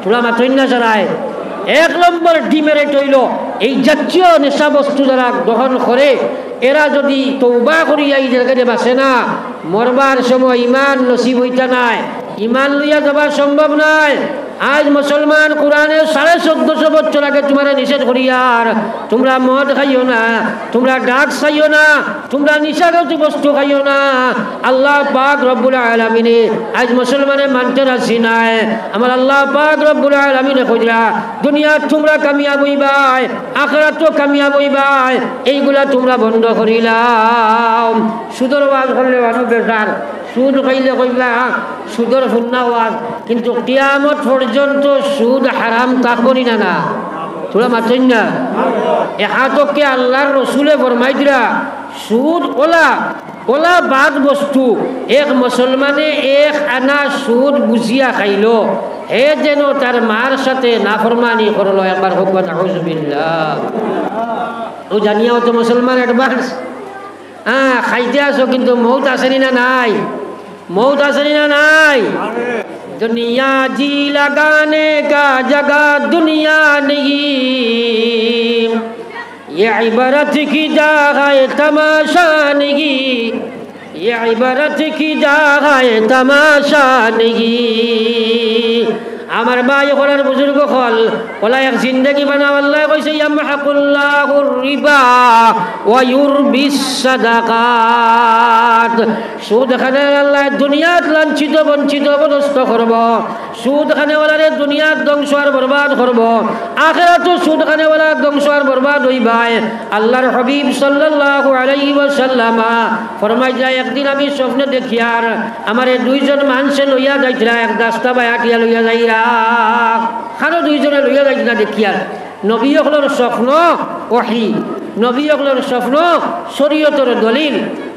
তোলা মাত্রই না চালায়। 1 নম্বর ডিমেরিট হইল এই জাতীয় নেশা বস্তু যারা গ্রহণ করে, এরা যদি তওবা করিয়া এই জায়গায় বাঁচে না, মরবার সময় ইমান নসিব হইতা নাই, ইমান লইয়া যাবার সম্ভব নয়। আজ মুসলমান কোরআনে 1450 বছর আগে তোমার নিষেধ করিয়ার, তোমরা মদ খাইও না, তোমরা ড্রাগস খাইও না, তোমরা নিশাগত বস্তু খাইও না। আল্লাহ পাক রব্বুল আলামিনে আজ মুসলমানে মানতে রাজি নাই। আমার আল্লাহ পাক রব্বুল আলামিনে কইরা দুনিয়া তোমরা কামিয়াব হইবাই, আখিরাতও কামিয়াব হইবাই, এইগুলা তোমরা বন্ধ করিলাও। সুদর ওয়াজ করলে মানুষ বেজার, সুদ খাইলে কইবা সুদর ফুন্না ওয়াজ, কিন্তু কিয়ামত পর্যন্ত সুদ হারাম থাকবনি না, না তোরা মাতই না। এহাতকে আল্লাহর রসুলে ফরমাই দিরা সুদ ওলা ওলা বাদ বস্তু। এক মুসলমানে 1 আনা সুদ বুঝিয়া খাইল, হে যেন তার মার সাথে নাফরমানি করলো। একবার হোক নাউযুবিল্লাহ। ও জানিয়াও তো মুসলমান অ্যাডভান্স। হ্যাঁ, খাইতে আসো, কিন্তু মৌত আসেনি না নাই? मौत असली ना नाई। दुनिया जी लगाने का जगह दुनिया नहीं, ये इबारत की जगह तमाशा नहीं, ये इबारत की जगह तमाशा नहीं। আমার ভাই হলার বুজুর্গ হল ওলা এক জিন্দেগি বানাও। আল্লাহ কইছে ইয়ামহাকুল্লাহুর রিবা ওয়া ইউরবিস সাদাকাত। সুদ খানে আল্লাহ দুনিয়াত লাঞ্ছিত বঞ্চিত অবস্থ করব, সুদ খানেওয়ালারে দুনিয়াত ধ্বংস আর বরবাদ করব, আখিরাতও সুদ খানেওয়ালা ধ্বংস আর বরবাদ হইবাই। আল্লাহর হাবিব সাল্লাল্লাহু আলাইহি ওয়াসাল্লাম ফরমাই যায়, একদিন আমি স্বপ্নে দেখিয়ার আমারে 2 জন মানুষে লইয়া যাইতরা, এক রাস্তা বায়াটিয়া লইয়া যাইরা খানো 2 জনে লইয়া যাইত না দেখিয়ার। নবী হকলের স্বপ্ন ওহী, নবী হকলের স্বপ্ন শরীয়তের দলিল।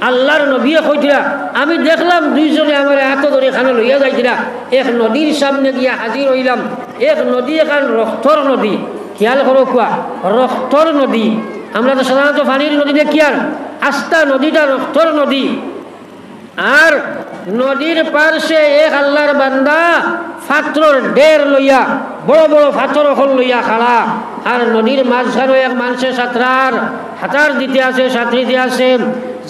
আল্লাহর নবী কইতরা আমি দেখলাম 2 জনে আমার হাত ধরে খানো লইয়া যাইতরা, এক নদীর সামনে গিয়া হাজির হইলাম। এক নদী, এখন রক্তর নদী, খেয়াল করো কুয়া রক্তর নদী। আমরা তো সাধারণত পানির নদী দেখি, আর আস্তা নদীটা রক্তর নদী। আর নদীর পার্শ্বে এক আল্লাহর বান্দা পাথর ঢের লইয়া, বড় বড় পাথর হল লইয়া খাড়া। আর নদীর মাঝখানে এক মানুষের হাতার দিতে আছে, সাঁতরিতে আছে।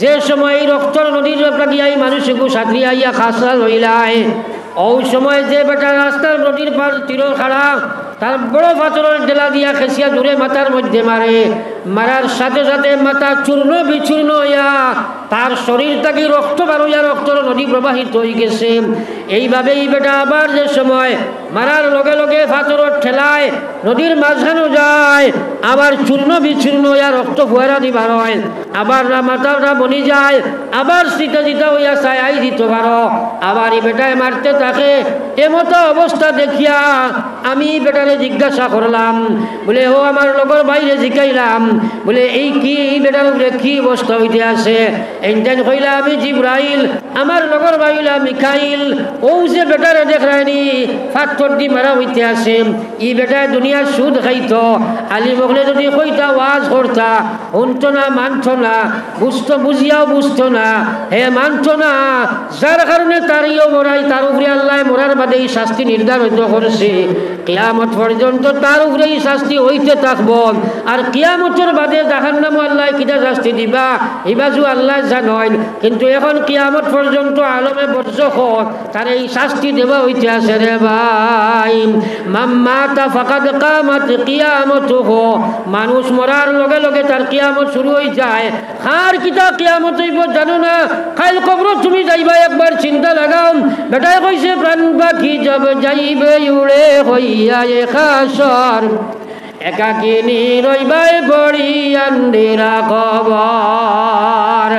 যে সময় এই রক্তর নদীর লাগিয়া এই মানুষকে সাঁতরি আইয়া খাসা লইলায়, ওই সময় যে বেটা রাস্তার নদীর পার তীর খাড়া, তার বড় পাথরের ডেলা দিয়া খেসিয়া দূরে মাথার মধ্যে মারে। মারার সাথে সাথে মাথা চূর্ণ বিচূর্ণ হইয়া তার শরীর থেকে রক্ত বার হইয়া রক্তর নদী প্রবাহিত হয়ে গেছে। এইভাবেই বেটা আবার যে সময় মারার লগে লগে পাথরের ঠেলায় নদীর মাঝখানো যায়, আবার চূর্ণ বিচূর্ণ হইয়া রক্ত ফুয়ারা দিবার হয়, আবার মাথাটা বনি যায়, আবার সিটা জিতা হইয়া ছায়াই দিত পারো, আবার এই বেটায় মারতে থাকে। এমতো অবস্থা দেখিয়া আমি বেটারে জিজ্ঞাসা করলাম, বলে ও আমার লগর বাইরে জিকাইলাম, বলে এই কি এই বেটার উপরে কি অবস্থা হইতে আছে? এইটাই কইলা আমি জিব্রাইল, আমার লগর বাইলা মিখাইল। ও যে বেটারে দেখরানি পাথর দি মারা হইতে আছে, ই বেটায় দুনিয়ার সুদ খাইতো, আলি মগলে যদি কইতা ওয়াজ করতা শুনতো না, মানতো না, বুঝিয়াও বুঝতো না, হে মানতো না, যার কারণে তারিও মরাই, তার উপরে আল্লাহ মরার বাদে এই শাস্তি নির্ধারিত করেছে। কিয়ামত পর্যন্ত তার উপরে এই শাস্তি হইতে থাকব। আর কিয়ামতের বাদে জাহান্নামে আল্লাহ কিটা শাস্তি দিবা এই বাজু আল্লাহ জানেন, কিন্তু এখন কিয়ামত পর্যন্ত আলমে বরজখ তার এই শাস্তি দেবা হইতে আছে রে ভাই। মাম্মাতা ফাকাদ কামাত কিয়ামতুহু, মানুষ মরার লগে লগে তার কিয়ামত শুরু হয়ে যায়। আর কিটা কিয়ামত হইব জানো না? কাল কবর তুমি যাইবা, একবার চিন্তা লাগাও। বেটায় কইছে প্রাণ পাখি যাব যাইবে উড়ে হইয়া একাশর, একাকিনী রইবাই বড়ি আন্দিরা খবর।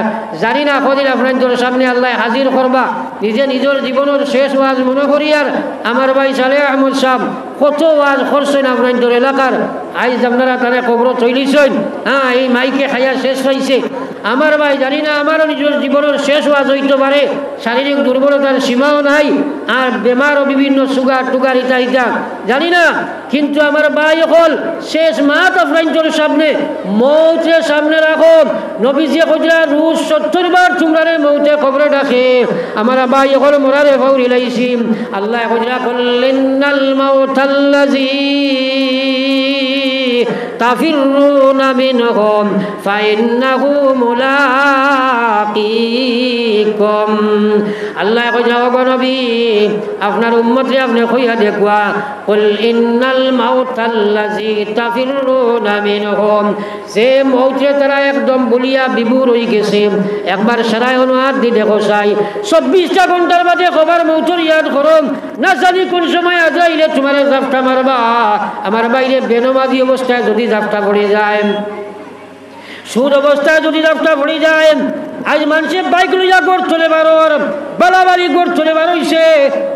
জানি না কদিন আপনার সামনে আল্লাহ হাজির করবা, নিজে নিজের জীবনের শেষ ওয়াজ মনে করি। আর আমার ভাই সালেহ আহমদ সাহেব কত ওয়াজ করছেন আপনার এলাকার, আইজ আপনারা তারা কবর তৈরিছেন। হ্যাঁ, এই মাইকে খাইয়া শেষ হয়েছে। আমার ভাই জানি না আমারও নিজের জীবনের শেষ ওয়াজ হইতে পারে, শারীরিক দুর্বলতার সীমাও নাই, আর বেমারও বিভিন্ন সুগার টুগার ইটা ইটা জানি না, কিন্তু আমার ভাই হল শেষ মাত আপনার সামনে মৌতের সামনে রাখো। নবীজি কইলা রোজ 70 বার তোমরা মৌতে কবরে ডাকে। আমার ভাই হল মরারে ফৌরি লাইছি। আল্লাহ কইলা কুল্লিনাল মাউতাল্লাযী তাফিরুনা মিনহুম ফাইন্নাহু মুলাকিকুম। আল্লাহ কইলা ও নবী আপনার উম্মতরে আপনি কইয়া দেখবা, কুল ইন্নাল মাউতাল্লাযী তাফিরুনা মিনহুম, যে মৌতে তারা একদম বলিয়া বিভোর হয়ে গেছে, একবার সারায় অনুহাত দি দেখো চাই 24টা ঘন্টার বাদে খবর মৌতর ইয়াদ করো, না জানি কোন সময় আজরাইলে তোমার জাফটা মারবা। আমার বাইরে বেনমাজি অবস্থায় যদি জাফটা পড়ে যায়, সুদ অবস্থায় যদি জাফটা পড়ে যায়, আজ মানুষের বাইক লইয়া গোড় চলে বারোর বালাবাড়ি গোড় চলে বারোইছে,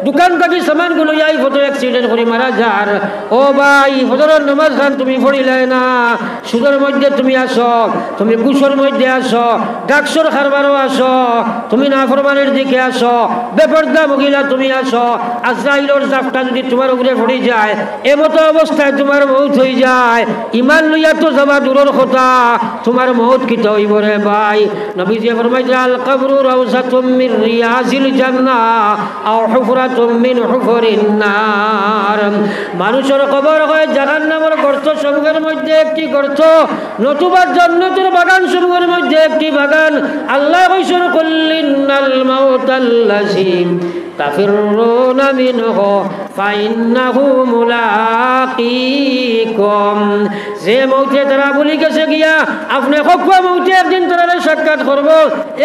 দোকান থাকি সামানগুলো যাই ফটো অ্যাক্সিডেন্ট করে মারা যার। ও ভাই ফজরের নামাজ খান তুমি পড়িলে না, সুদের মধ্যে তুমি আসো, তুমি গুসর মধ্যে আসো, ডাকসর খারবারও আসো, তুমি নাফরমানের দিকে আসো, বেপরদা মহিলা তুমি আসো। আজরাইলের জাফটা যদি তোমার উপরে পড়ে যায়, এমতো অবস্থায় তোমার মৌত হয়ে যায়, ইমান লইয়া তো যাবা দূরের কথা, তোমার মৌত কিতা হইব রে ভাই। নবীজি ফরমাইলেন আল কবরু রাউযাতুম মির রিয়াজিল জান্নাহ আও হুফরাতুম মিন হুফরিন নার। মানুষের কবর হয় জাহান্নামের গর্ত সমূহের মধ্যে একটি গর্ত, নতুবা জান্নাতের বাগান সমূহের মধ্যে একটি বাগান। আল্লাহ কইছেন কুল্লিনাল মাউতাল্লাযী তাফিরুনা মিনহু ফাইন্নাহু মুলাকিকুম, যে মৌতে তারা বলি গেছে গিয়া আপনি কখনো মৌতে একদিন তারা সাক্ষাৎ করবো,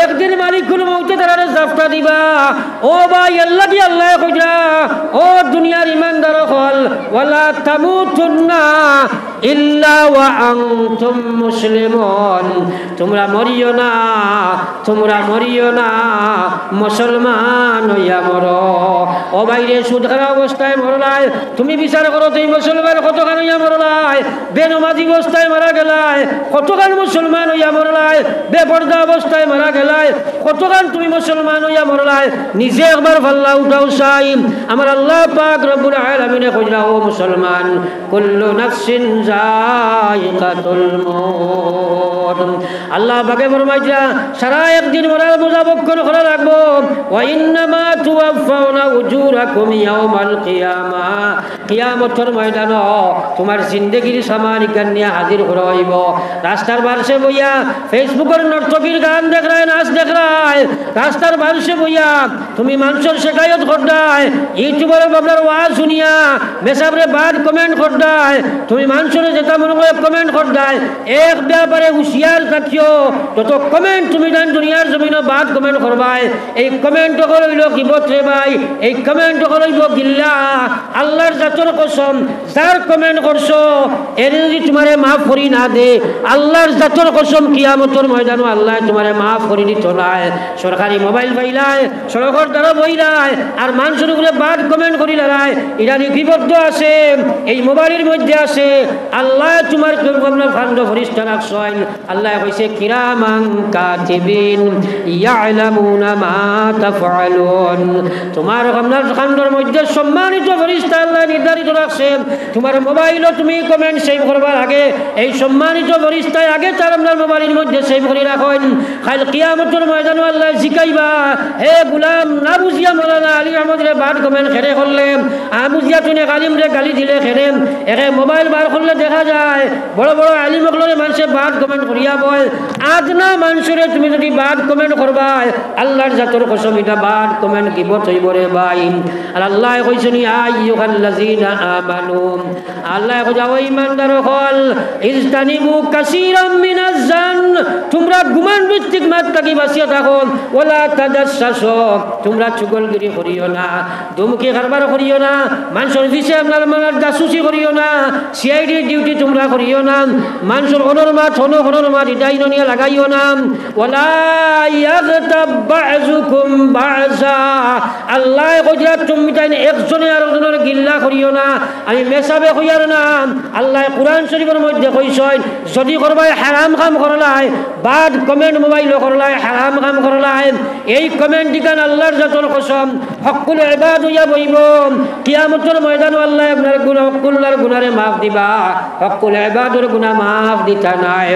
একদিন মালিকুল মৌতে তারা জাফটা দিবা। ও ভাই আল্লাহ কি আল্লাহ কইরা, ও দুনিয়ার ইমানদার হল, ওয়ালা তামুতুন্না ইল্লা ওয়া আনতুম মুসলিমুন, তোমরা মরিও না, তোমরা মরিও না মুসলমান হইয়া মরো। ও ভাইরে সুদ খাওয়া অবস্থায় মরলাই, তুমি বিচার করো তুমি মুসলমান কতখান হইয়া মরলাই, বেনমাজি অবস্থায় মারা গেলাই কতখান মুসলমান হইয়া মরলাই, বেপর্দা অবস্থায় মারা গেলাই কতখান তুমি মুসলমান হইয়া মরলাই। নিজে একবার ভাল্লা উঠাও চাই। আমার আল্লাহ পাক রব্বুল আলামিনে কইলা ও মুসলমান, কুল্লু নাফসিন যায়িকাতুল মউত। আল্লাহ পাকে ফরমাইয়া সারা একদিন মরার বোঝা বক্ষণ করা রাখবো। ওয়া ইন্নামা তুওয়াফাউনা উজুরাকুম ইয়াউমাল কিয়ামাহ, কিয়ামতের ময়দানে তোমার জিন্দেগির সামানিকান নিয়ে হাজির করা হইব। রাস্তার পাশে বইয়া ফেসবুকের নর্তকীর গান দেখ রায়, নাচ দেখ রায়, রাস্তার পাশে বইয়া তুমি মানুষের শেখায়ত করদায়, ইউটিউবের বাবলার ওয়াজ শুনিয়া মেসাবরে বাদ কমেন্ট করদায়, তুমি মানুষের মানুষের যেটা মনে করে কমেন্ট কর দেয় এক ব্যাপারে হুঁশিয়ার থাকিও যত কমেন্ট তুমি দেন দুনিয়ার জমিনও বাদ কমেন্ট করবাই এই কমেন্ট হইল গীবত রে ভাই এই কমেন্ট হইল গিল্লা আল্লাহর জাতর কসম যার কমেন্ট করছো এর যদি তোমারে মাফ করি না দে আল্লাহর জাতর কসম কিয়ামতের ময়দানে আল্লাহ তোমারে মাফ করি দিত না সরকারি মোবাইল পাইলাই সড়কের দ্বারা বইলাই আর মানুষের উপরে বাদ কমেন্ট করি লড়াই এটা লিপিবদ্ধ আছে এই মোবাইলের মধ্যে আছে আল্লাহ তোমার ফান্ড ফরিস্তা রাখছেন আল্লাহ কইছে কিরামান কাতিবিন ইয়ালামুনা মা তাফআলুন তোমার আপনার ফান্ডের মধ্যে সম্মানিত ফরিস্তা আল্লাহ নির্ধারিত রাখছেন তোমার মোবাইলও তুমি কমেন্ট সেভ করবার আগে এই সম্মানিত ফরিস্তায় আগে তার আপনার মোবাইলের মধ্যে সেভ করে রাখেন কাল কিয়ামতের ময়দানে আল্লাহ জিকাইবা হে গোলাম না বুঝিয়া মাওলানা আলী আহমদ রে বাদ কমেন্ট খেরে করলেন বুঝিয়া তুমি আলিম রে গালি দিলে খেরে একে মোবাইল বার করলে দেখা যায় বড় বড় আলিম সকলের মানুষে বাদ কমেন্ট করিয়া বল আজ না মানুষের তুমি যদি বাদ কমেন্ট করবা আল্লাহর জাতর কসম এটা বাদ কমেন্ট গীবত হইব রে ভাই আর আল্লাহ কইছেন আইয়ুহাল্লাযিনা আমানু আল্লাহ কইয়া ও ঈমানদার হল ইজতানিবু কাসীরাম মিনাজ জান তোমরা গুমান ভিত্তিক মাত থাকি বাঁচিয়া থাকো ওয়ালা তাজাসসু তোমরা চুগলগিরি করিও না দুমকি কারবার করিও না মানুষের পিছে আপনার মানার জাসুসি করিও না সিআইডি ডিউটি তোমরা করিও না মানুষের হনর মাত হৃদয় নিয়ে লাগাইও না ওয়ালা ইয়াগতাব বাযুকুম বাযা আল্লাহ কইরা তুমি তাই একজনে আরেকজনের গিল্লা করিও না আমি মেসাবে কইয়ার না আল্লাহ কুরআন শরীফের মধ্যে কইছেন যদি করবাই হারাম কাম করলাই বাদ কমেন্ট মোবাইল করলাই হারাম কাম করলাই এই কমেন্ট দিকান আল্লাহর জাতর কসম হকুল ইবাদ হইয়া বইব কিয়ামতের ময়দানে আল্লাহ আপনার গুনাহ কুল্লার গুনারে মাফ দিবা হকুল ইবাদের গুনাহ মাফ দিতা নাই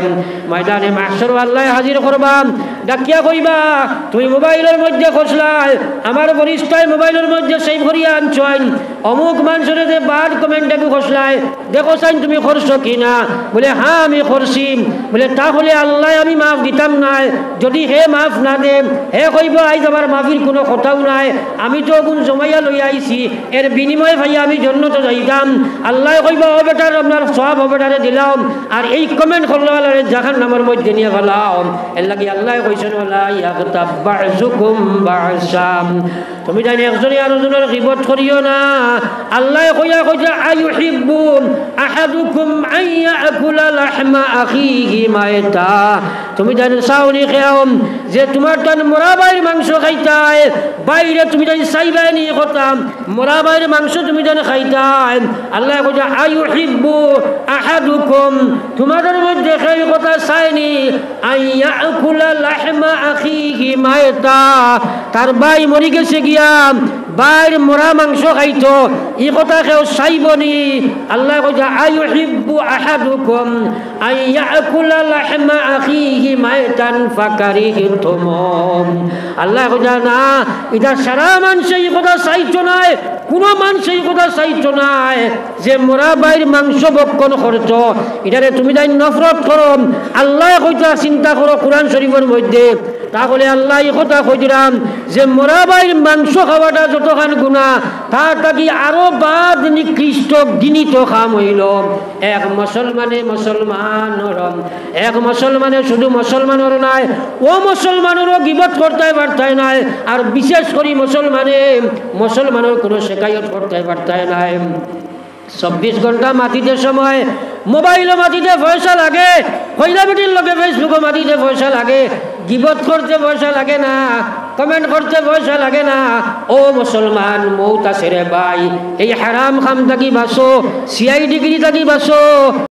ময়দানে মাহশর আল্লাহ হাজির করবা ডাকিয়া কইবা তুমি মোবাইলের মধ্যে খসলাই আমার বরিষ্ঠয় মোবাইলের মধ্যে সেভ করিয়া আনছয় অমুক মানুষের যে বাদ কমেন্ট একটু খসলাই দেখো চাই তুমি করছো কিনা বলে হ্যাঁ আমি করছি বলে তাহলে আল্লাহ আমি মাফ দিতাম নাই যদি হে মাফ না দে হে কইব আইজ আমার মাফির কোনো কথাও নাই আমি তো গুণ জমাইয়া লই আইছি এর বিনিময়ে ভাই আমি জন্নত যাইতাম আল্লাহ কইব ও বেটার আপনার সব ও বেটারে দিলাম আর এই কমেন্ট করলারে জাহান্নামের মধ্যে নিয়ে গেলাম এর লাগি আল্লাহ কইছেন ওয়ালা ইয়াগতাব বাযুকুম বাযাম তুমি জানি একজনে আরেকজনের গীবত করিও না আল্লাহ কইয়া আইয়ুহিব্বু আহাদুকুম আইয়াকুলা লাহমা আখিহি মাইতা তুমি জানি সাউনি খেয়াম যে তোমার তান মোরাবাইর মাংস খাইতায় বাইরে তুমি জানি চাইবাই নি কথা মোরাবাইর মাংস তুমি জানি খাইতায় আল্লাহ কইয়া আইয়ুহিব্বু আহাদুকুম তোমাদের মধ্যে সেই কথা চাইনি আইয়াকুলা লাহমা আখিহি মাইতা তার ভাই মরি গেছে গিয়া বাইর মোরা মাংস খাইতো এই কথা কেউ চাইবনি আল্লাহ কইয়া আইয়ুহিব্বু আহাদুকুম আইয়াকুলা লাহমা আখিহি মাইতান ফাকারিহতুম আল্লাহ কইয়া না এটা সারা মানুষ এই কথা চাইতো না কোনো মানুষ এই কথা চাইতো না যে মোরা বাইর মাংস ভক্ষণ করতো এটারে তুমি তাই নফরত করো আল্লাহ কইয়া চিন্তা করো কোরআন শরীফের মধ্যে তাহলে আল্লাহ এই কথা কইরাম যে মোরা বাইর মাংস খাওয়াটা যতখান গুনাহ তার থাকি আরো বাদ নিকৃষ্ট ঘৃণিত কাম হইল এক মুসলমানে শুধু মুসলমানের নাই ও মুসলমানেরও গীবত করতে পারতাই নাই আর বিশেষ করে মুসলমানের কোনো শেখায়ত করতে পারতাই নাই 24 ঘন্টা মাটিতে সময় মোবাইলও মাটিতে পয়সা লাগে হইলা বেটির লগে ফেসবুকও মাটিতে পয়সা লাগে গীবত করতে পয়সা লাগে না কমেন্ট করতে পয়সা লাগে না ও মুসলমান মৌত আছে রে ভাই এই হারাম খাম থাকি বাঁচো সিআইডি গিরি থাকি বাঁচো